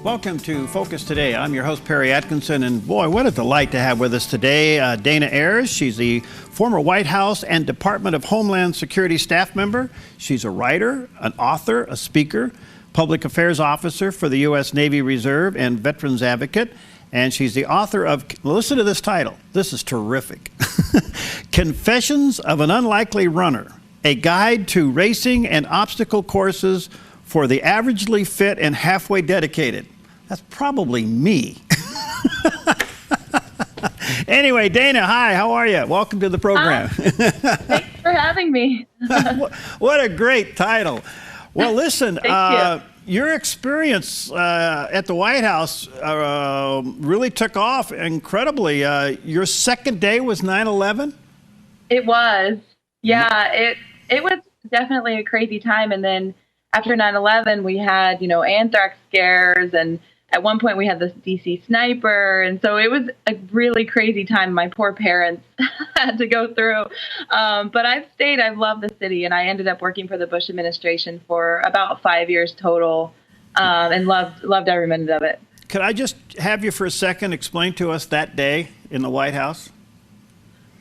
Welcome to Focus Today. I'm your host, Perry Atkinson, and boy, what a delight to have with us today Dana Ayers. She's the former White House and Department of Homeland Security staff member. She's a writer, an author, a speaker, public affairs officer for the U.S. Navy Reserve, and veterans advocate. And she's the author of, listen to this title, this is terrific, Confessions of an Unlikely Runner, a guide to racing and obstacle courses for the averagely fit and halfway dedicated. That's probably me. Anyway, Dana, hi, how are you? Welcome to the program. Thanks for having me. What a great title. Well, listen, your experience at the White House really took off incredibly. Your second day was 9/11? It was. Yeah, it was definitely a crazy time. And then after 9/11, we had, anthrax scares, and at one point we had the DC sniper. And so it was a really crazy time my poor parents had to go through. But I've loved the city, and I ended up working for the Bush administration for about 5 years total, and loved every minute of it. Could I just have you for a second explain to us that day in the White House?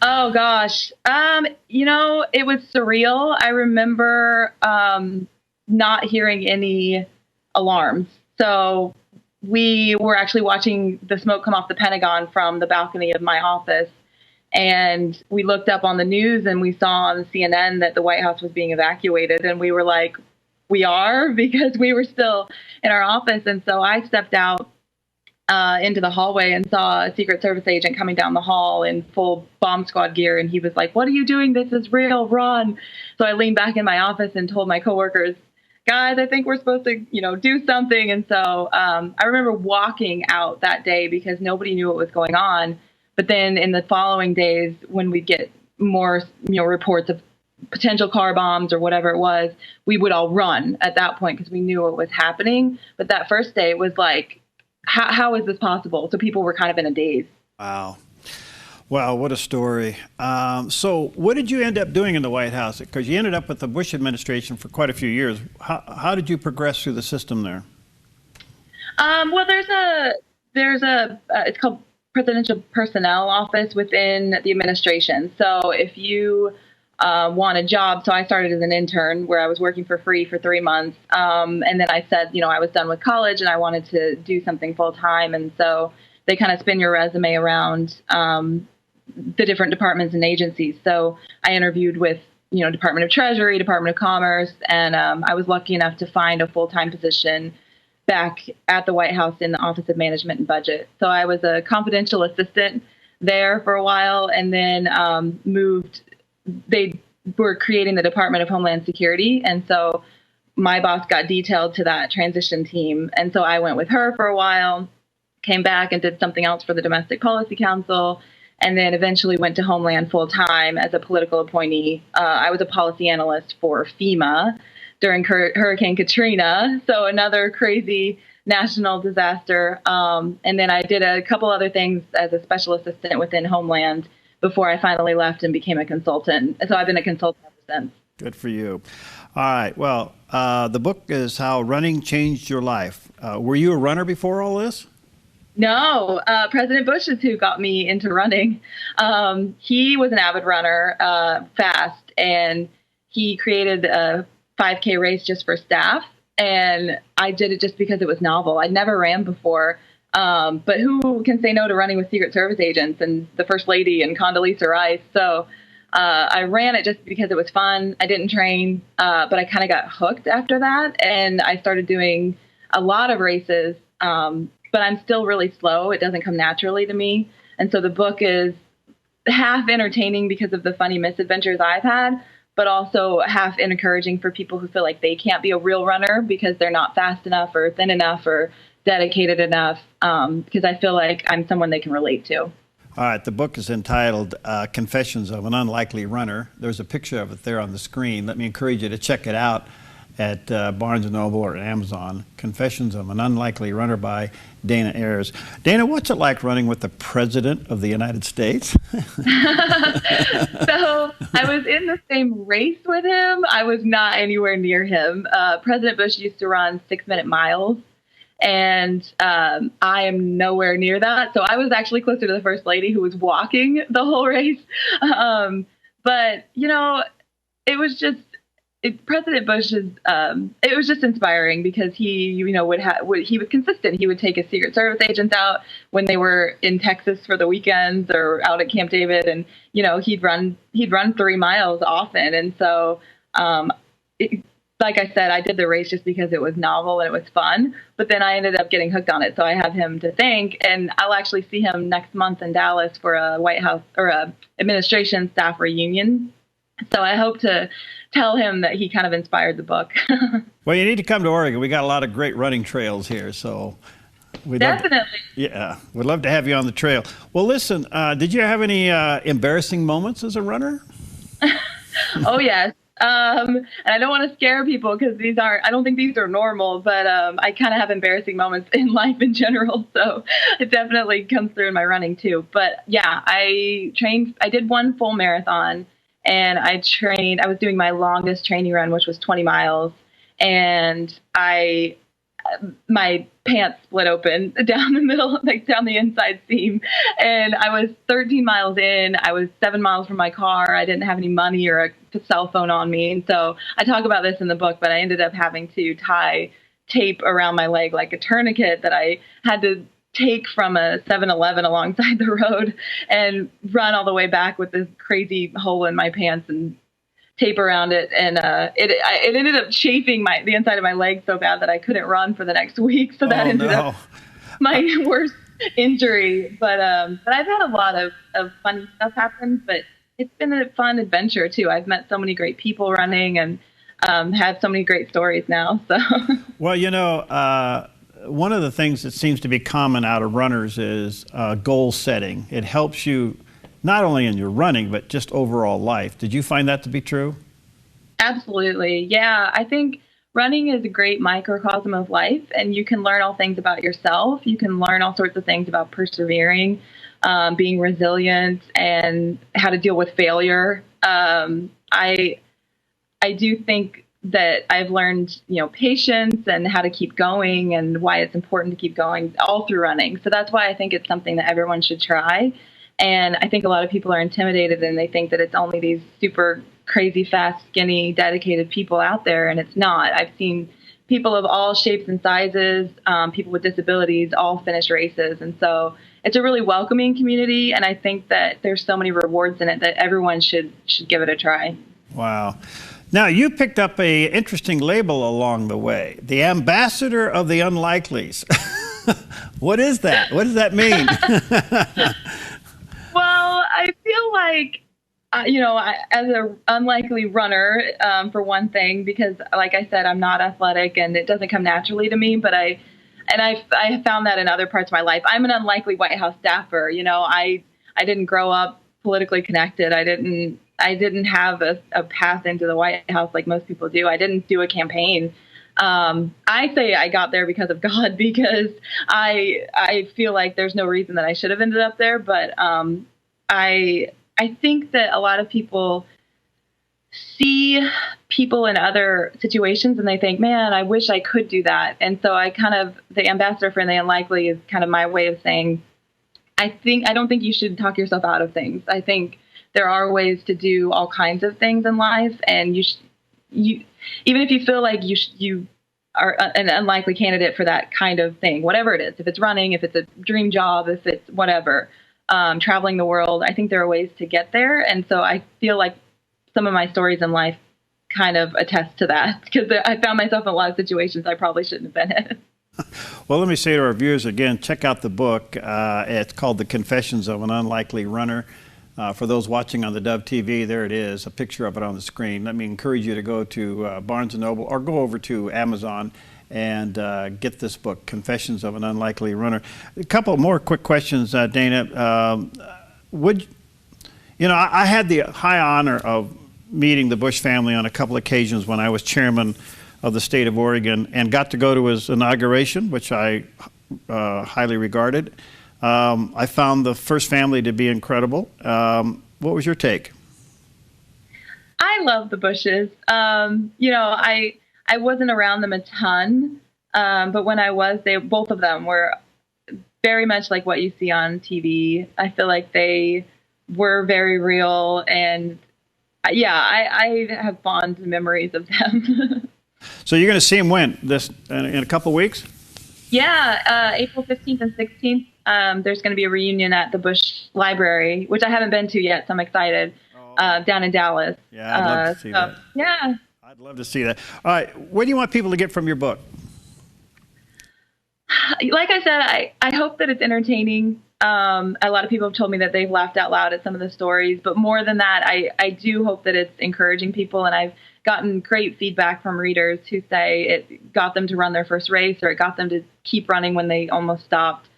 Oh, gosh. It was surreal. I remember not hearing any alarms. So we were actually watching the smoke come off the Pentagon from the balcony of my office. And we looked up on the news and we saw on CNN that the White House was being evacuated. And we were like, we are? Because we were still in our office. And so I stepped out into the hallway and saw a Secret Service agent coming down the hall in full bomb squad gear. And he was like, "What are you doing? This is real, run." So I leaned back in my office and told my coworkers, "Guys, I think we're supposed to, do something." And so I remember walking out that day because nobody knew what was going on. But then in the following days, when we'd get more, reports of potential car bombs or whatever it was, we would all run at that point because we knew what was happening. But that first day was like, how is this possible? So people were kind of in a daze. Wow. Wow, what a story. So what did you end up doing in the White House? Because you ended up with the Bush administration for quite a few years. How did you progress through the system there? Well, it's called Presidential Personnel Office within the administration. So if you want a job, so I started as an intern where I was working for free for 3 months. And then I said, I was done with college and I wanted to do something full time. And so they kind of spin your resume around the different departments and agencies. So I interviewed with, Department of Treasury, Department of Commerce, and I was lucky enough to find a full-time position back at the White House in the Office of Management and Budget. So I was a confidential assistant there for a while, and then they were creating the Department of Homeland Security. And so my boss got detailed to that transition team. And so I went with her for a while, came back and did something else for the Domestic Policy Council, and then eventually went to Homeland full time as a political appointee. I was a policy analyst for FEMA during Hurricane Katrina. So another crazy national disaster. And then I did a couple other things as a special assistant within Homeland before I finally left and became a consultant. So I've been a consultant ever since. Good for you. All right. Well, the book is How Running Changed Your Life. Were you a runner before all this? No, President Bush is who got me into running. He was an avid runner, fast, and he created a 5K race just for staff. And I did it just because it was novel. I'd never ran before. But who can say no to running with Secret Service agents and the First Lady and Condoleezza Rice? So I ran it just because it was fun. I didn't train, but I kind of got hooked after that. And I started doing a lot of races, but I'm still really slow. It doesn't come naturally to me. And so the book is half entertaining because of the funny misadventures I've had, but also half encouraging for people who feel like they can't be a real runner because they're not fast enough or thin enough or dedicated enough, because I feel like I'm someone they can relate to. All right, the book is entitled Confessions of an Unlikely Runner. There's a picture of it there on the screen. Let me encourage you to check it out. at Barnes & Noble or Amazon, Confessions of an Unlikely Runner by Dana Ayers. Dana, what's it like running with the President of the United States? So I was in the same race with him. I was not anywhere near him. President Bush used to run 6-minute miles, and I am nowhere near that. So I was actually closer to the First Lady, who was walking the whole race. But, you know, it was just, President Bush's, it was just inspiring because he, you know, he was consistent. He would take his Secret Service agents out when they were in Texas for the weekends or out at Camp David, and you know, he'd run 3 miles often. And so, like I said, I did the race just because it was novel and it was fun. But then I ended up getting hooked on it, so I have him to thank. And I'll actually see him next month in Dallas for a White House or a administration staff reunion. So I hope to tell him that he kind of inspired the book. Well, you need to come to Oregon. We got a lot of great running trails here, so definitely. We'd love to have you on the trail. Well, listen, did you have any embarrassing moments as a runner? Oh yes. And I don't want to scare people because I don't think these are normal, but I kind of have embarrassing moments in life in general. So it definitely comes through in my running too. But yeah, I did one full marathon. And I was doing my longest training run, which was 20 miles. And my pants split open down the middle, like down the inside seam. And I was 13 miles in. I was 7 miles from my car. I didn't have any money or a cell phone on me. And so I talk about this in the book, but I ended up having to tie tape around my leg like a tourniquet that I had to take from a 7-Eleven alongside the road and run all the way back with this crazy hole in my pants and tape around it. And it ended up chafing the inside of my leg so bad that I couldn't run for the next week. So that ended up my worst injury. But I've had a lot of funny stuff happen, but it's been a fun adventure too. I've met so many great people running and had so many great stories now. So well, you know, one of the things that seems to be common out of runners is goal setting. It helps you not only in your running, but just overall life. Did you find that to be true? Absolutely. Yeah. I think running is a great microcosm of life, and you can learn all things about yourself. You can learn all sorts of things about persevering, being resilient, and how to deal with failure. I do think that I've learned, you know, patience and how to keep going and why it's important to keep going all through running. So that's why I think it's something that everyone should try. And I think a lot of people are intimidated and they think that it's only these super crazy, fast, skinny, dedicated people out there. And it's not. I've seen people of all shapes and sizes, people with disabilities, all finish races. And so it's a really welcoming community. And I think that there's so many rewards in it that everyone should give it a try. Wow. Now, you picked up an interesting label along the way, the Ambassador of the Unlikelies. What is that? What does that mean? Well, I feel like, you know, as an unlikely runner, for one thing, because like I said, I'm not athletic and it doesn't come naturally to me, but I found that in other parts of my life. I'm an unlikely White House staffer. You know, I didn't grow up politically connected. I didn't have a path into the White House like most people do. I didn't do a campaign. I say I got there because of God, because I feel like there's no reason that I should have ended up there. But I think that a lot of people see people in other situations and they think, man, I wish I could do that. And so the Ambassador for the Unlikely is kind of my way of saying, I don't think you should talk yourself out of things. I think there are ways to do all kinds of things in life, and you even if you feel like you are an unlikely candidate for that kind of thing, whatever it is, if it's running, if it's a dream job, if it's whatever, traveling the world, I think there are ways to get there. And so I feel like some of my stories in life kind of attest to that, because I found myself in a lot of situations I probably shouldn't have been in. Well, let me say to our viewers again, check out the book. It's called The Confessions of an Unlikely Runner. For those watching on the Dove TV, there it is, a picture of it on the screen. Let me encourage you to go to Barnes & Noble or go over to Amazon and get this book, Confessions of an Unlikely Runner. A couple more quick questions, Dana. I had the high honor of meeting the Bush family on a couple occasions when I was chairman of the state of Oregon, and got to go to his inauguration, which I highly regarded. I found the first family to be incredible. What was your take? I love the Bushes. You know, I wasn't around them a ton, but when I was, both of them were very much like what you see on TV. I feel like they were very real, and yeah, I have fond memories of them. So you're going to see him when? In a couple of weeks? Yeah, April 15th and 16th. There's going to be a reunion at the Bush Library, which I haven't been to yet, so I'm excited. Down in Dallas. Yeah, I'd love to see that. Yeah. I'd love to see that. All right, what do you want people to get from your book? Like I said, I hope that it's entertaining. A lot of people have told me that they've laughed out loud at some of the stories, but more than that, I do hope that it's encouraging people, and I've gotten great feedback from readers who say it got them to run their first race, or it got them to keep running when they almost stopped.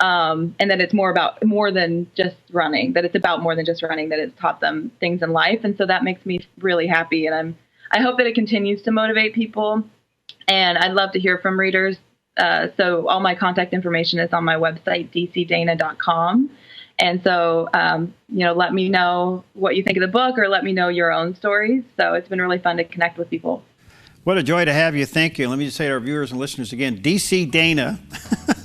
And that it's more than just running, that it's about more than just running, that it's taught them things in life. And so that makes me really happy. And I hope that it continues to motivate people. And I'd love to hear from readers. So all my contact information is on my website, dcdana.com. And so, you know, let me know what you think of the book, or let me know your own stories. So it's been really fun to connect with people. What a joy to have you. Thank you. Let me just say to our viewers and listeners again, DC Dana,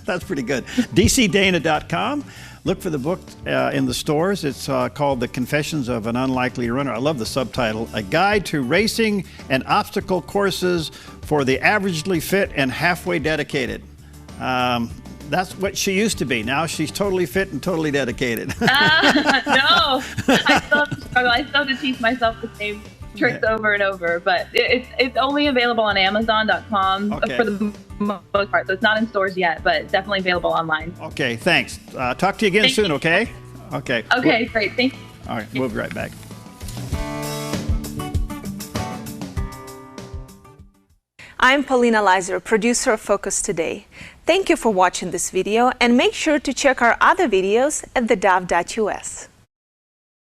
that's pretty good, dcdana.com. Look for the book in the stores. It's called The Confessions of an Unlikely Runner. I love the subtitle, A Guide to Racing and Obstacle Courses for the Averagely Fit and Halfway Dedicated. That's what she used to be. Now she's totally fit and totally dedicated. No, I still have to struggle. I still have to teach myself the same tricks over and over, but it's only available on Amazon.com for the most part. So it's not in stores yet, but it's definitely available online. Okay, thanks. Talk to you again soon, okay? Okay. Okay, great. Thank you. All right, we'll be right back. I'm Paulina Leiser, producer of Focus Today. Thank you for watching this video, and make sure to check our other videos at thedove.us.